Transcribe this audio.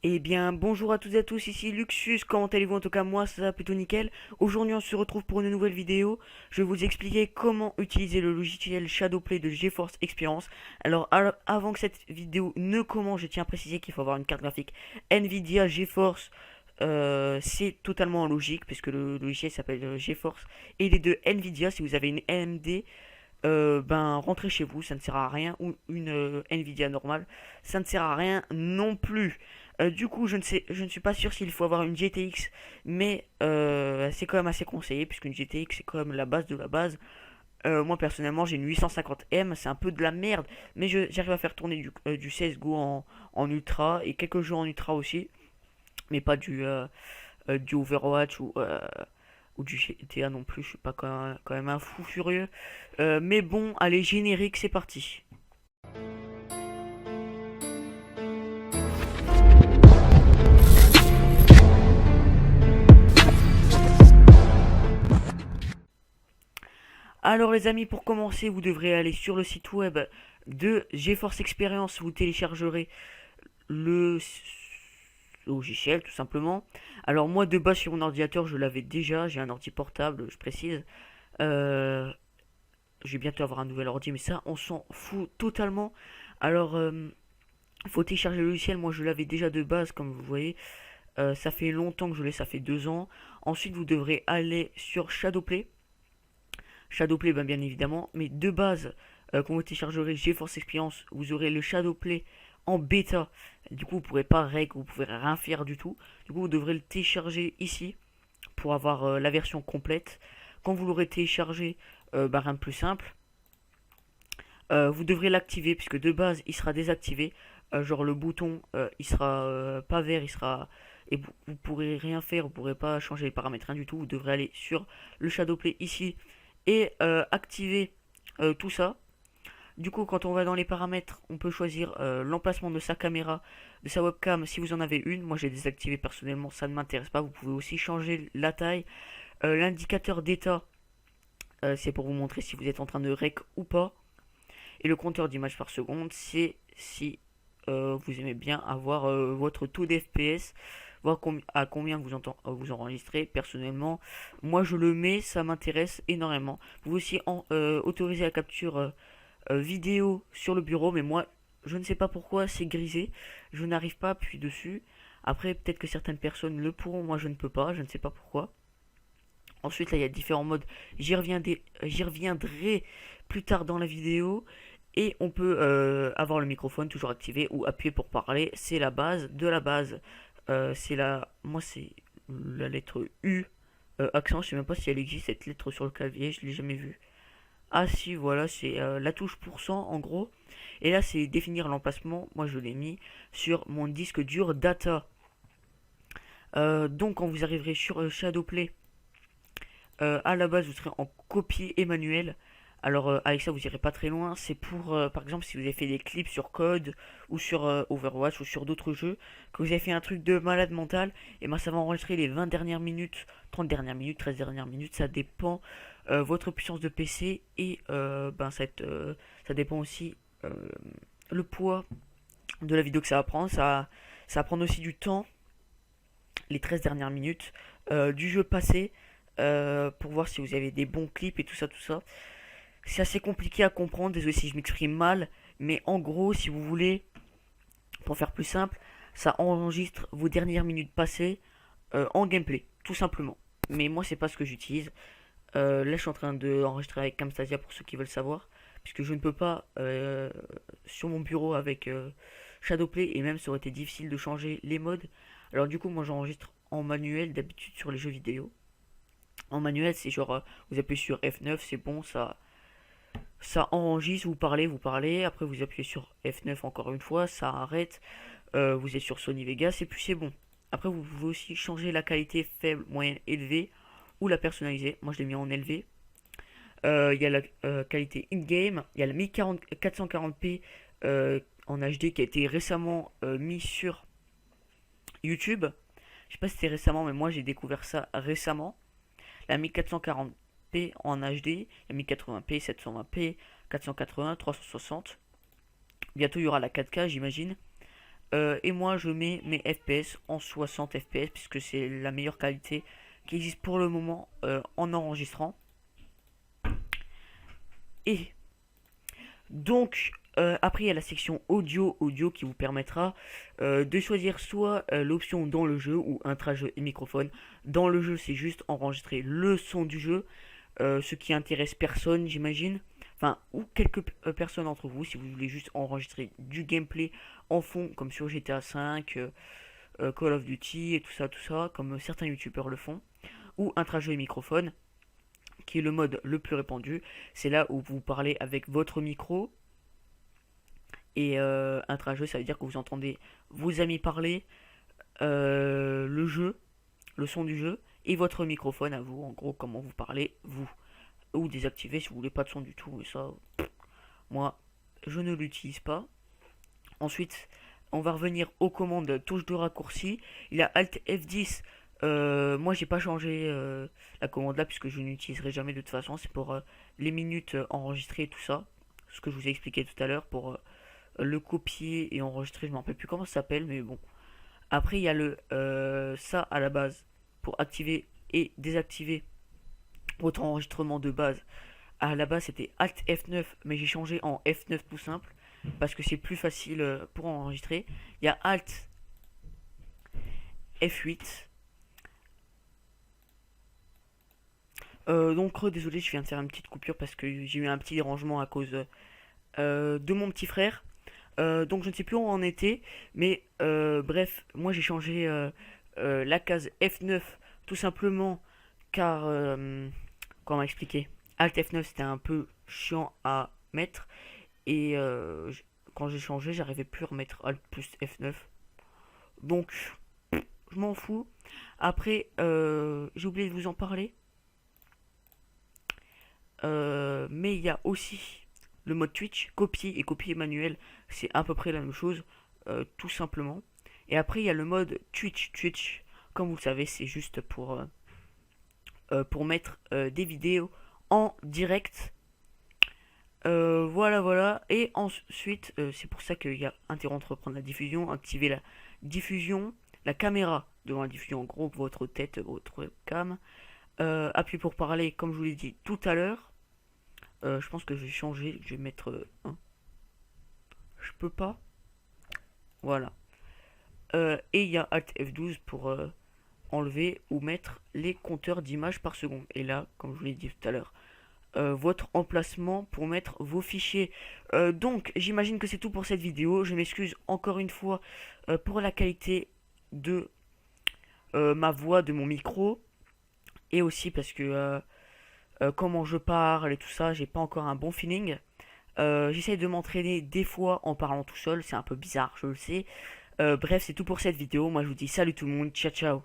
Eh bien, bonjour à toutes et à tous, ici Luxus, comment allez-vous? En tout cas, moi, ça va plutôt nickel. Aujourd'hui, on se retrouve pour une nouvelle vidéo. Je vais vous expliquer comment utiliser le logiciel Shadowplay de GeForce Experience. Alors, avant que cette vidéo ne commence, je tiens à préciser qu'il faut avoir une carte graphique Nvidia GeForce. C'est totalement logique, puisque le logiciel s'appelle GeForce. Et il est de Nvidia, si vous avez une AMD, ben rentrez chez vous, ça ne sert à rien, ou une Nvidia normale, ça ne sert à rien non plus. Du coup, je ne suis pas sûr s'il faut avoir une GTX, mais c'est quand même assez conseillé, puisqu'une GTX c'est quand même la base de la base. Moi personnellement, j'ai une 850M, c'est un peu de la merde, mais j'arrive à faire tourner du CSGO en ultra, et quelques jeux en ultra aussi, mais pas du Overwatch ou du GTA non plus, je suis pas quand même un fou furieux. Mais bon, allez, générique, c'est parti. Alors les amis, pour commencer, vous devrez aller sur le site web de GeForce Experience, vous téléchargerez le logiciel tout simplement. Alors moi de base sur mon ordinateur, je l'avais déjà, j'ai un ordi portable, je précise. Euh, je vais bientôt avoir un nouvel ordi, mais ça on s'en fout totalement. Alors il faut télécharger le logiciel, moi je l'avais déjà de base comme vous voyez. Ça fait longtemps que je l'ai, ça fait 2 ans. Ensuite vous devrez aller sur Shadowplay. Shadowplay ben, bien évidemment, mais de base quand vous téléchargerez GeForce Experience, vous aurez le Shadowplay en bêta. Du coup vous pourrez pas reg, vous pouvez rien faire du tout. Du coup vous devrez le télécharger ici pour avoir la version complète. Quand vous l'aurez téléchargé, ben, rien de plus simple. Vous devrez l'activer puisque de base il sera désactivé. Genre le bouton il sera pas vert, il sera et vous pourrez rien faire, vous pourrez pas changer les paramètres rien du tout. Vous devrez aller sur le Shadowplay ici et activer tout ça. Du coup, quand on va dans les paramètres, on peut choisir l'emplacement de sa caméra, de sa webcam si vous en avez une. Moi j'ai désactivé personnellement, ça ne m'intéresse pas. Vous pouvez aussi changer la taille. L'indicateur d'état, c'est pour vous montrer si vous êtes en train de rec ou pas. Et le compteur d'images par seconde, c'est si vous aimez bien avoir votre taux d'FPS, voir à combien vous enregistrez. Personnellement, moi je le mets, ça m'intéresse énormément. Vous pouvez aussi autoriser la capture vidéo sur le bureau, mais moi je ne sais pas pourquoi c'est grisé. Je n'arrive pas à appuyer dessus. Après, peut-être que certaines personnes le pourront, moi je ne peux pas, je ne sais pas pourquoi. Ensuite, là, il y a différents modes. J'y reviendrai plus tard dans la vidéo. Et on peut avoir le microphone toujours activé ou appuyer pour parler. C'est la base de la base. Moi, c'est la lettre U. Accent, je sais même pas si elle existe cette lettre sur le clavier. Je l'ai jamais vue. Ah si, voilà, c'est la touche pourcent en gros. Et là, c'est définir l'emplacement. Moi, je l'ai mis sur mon disque dur data. Donc, quand vous arriverez sur Shadowplay, à la base, vous serez en copie et manuel. Alors avec ça, vous irez pas très loin. C'est pour, par exemple, si vous avez fait des clips sur Code ou sur Overwatch ou sur d'autres jeux, que vous avez fait un truc de malade mental, et ben ça va enregistrer les 20 dernières minutes, 30 dernières minutes, 13 dernières minutes, ça dépend votre puissance de PC et ça dépend aussi euh, le poids de la vidéo que ça va prendre. Ça va prendre aussi du temps, les 13 dernières minutes du jeu passé, pour voir si vous avez des bons clips et tout ça, tout ça. C'est assez compliqué à comprendre, désolé si je m'exprime mal, mais en gros, si vous voulez, pour faire plus simple, ça enregistre vos dernières minutes passées en gameplay, tout simplement. Mais moi, c'est pas ce que j'utilise. Là, je suis en train de enregistrer avec Camtasia pour ceux qui veulent savoir, puisque je ne peux pas sur mon bureau avec Shadowplay, et même ça aurait été difficile de changer les modes. Alors du coup, moi, j'enregistre en manuel d'habitude sur les jeux vidéo. En manuel, c'est genre, vous appuyez sur F9, c'est bon, ça enregistre, vous parlez, après vous appuyez sur F9 encore une fois, ça arrête, vous êtes sur Sony Vegas et puis c'est bon. Après vous pouvez aussi changer la qualité faible, moyenne, élevée ou la personnaliser. Moi je l'ai mis en élevé. Il y a la qualité in-game, il y a la 440p en HD qui a été récemment mis sur YouTube. Je sais pas si c'était récemment, mais moi j'ai découvert ça récemment. La 1440p en HD, la 1080p, 720p, 480, 360. Bientôt il y aura la 4K, j'imagine. Et moi je mets mes FPS en 60 FPS puisque c'est la meilleure qualité qui existe pour le moment en enregistrant. Et donc après il y a la section audio qui vous permettra de choisir soit l'option dans le jeu ou intra-jeu et microphone. Dans le jeu c'est juste enregistrer le son du jeu, ce qui intéresse personne j'imagine. Enfin, ou quelques personnes d'entre vous, si vous voulez juste enregistrer du gameplay en fond, comme sur GTA V, Call of Duty et tout ça, comme certains youtubeurs le font, ou intra-jeu et microphone, qui est le mode le plus répandu. C'est là où vous parlez avec votre micro, et intra-jeu, ça veut dire que vous entendez vos amis parler, le jeu, le son du jeu, et votre microphone à vous, en gros, comment vous parlez, vous. Ou désactiver si vous voulez pas de son du tout, mais ça, moi, je ne l'utilise pas. Ensuite, on va revenir aux commandes touche de raccourci. Il y a Alt F10. Moi, j'ai pas changé la commande là puisque je n'utiliserai jamais de toute façon. C'est pour les minutes enregistrées et tout ça. Ce que je vous ai expliqué tout à l'heure pour le copier et enregistrer. Je me rappelle plus comment ça s'appelle, mais bon. Après, il y a le ça à la base pour activer et désactiver votre enregistrement de base. À la base, c'était Alt F9, mais j'ai changé en F9 tout simple parce que c'est plus facile pour enregistrer. Il y a Alt F8. Donc désolé, je viens de faire une petite coupure parce que j'ai eu un petit dérangement à cause de mon petit frère. Donc je ne sais plus où on en était, mais bref, moi j'ai changé la case F9 tout simplement car comment expliquer, Alt F9 c'était un peu chiant à mettre et quand j'ai changé j'arrivais plus à remettre Alt plus F9. Donc je m'en fous. Après j'ai oublié de vous en parler. Mais il y a aussi le mode Twitch, copier manuel, c'est à peu près la même chose, tout simplement. Et après il y a le mode Twitch, comme vous le savez, c'est juste pour mettre des vidéos en direct. Voilà. Et ensuite, c'est pour ça qu'il y a interrompre, reprendre la diffusion, activer la diffusion, la caméra devant la diffusion, en gros, votre tête, votre cam. Appui pour parler, comme je vous l'ai dit tout à l'heure. Je pense que je vais changer, je vais mettre 1. Je peux pas. Voilà. Et il y a Alt F12 pour enlever ou mettre les compteurs d'images par seconde. Et là, comme je vous l'ai dit tout à l'heure, votre emplacement pour mettre vos fichiers. Donc, j'imagine que c'est tout pour cette vidéo. Je m'excuse encore une fois pour la qualité de ma voix, de mon micro. Et aussi parce que comment je parle et tout ça, j'ai pas encore un bon feeling. J'essaye de m'entraîner des fois en parlant tout seul, c'est un peu bizarre, je le sais. Bref, c'est tout pour cette vidéo. Moi, je vous dis salut tout le monde, ciao ciao.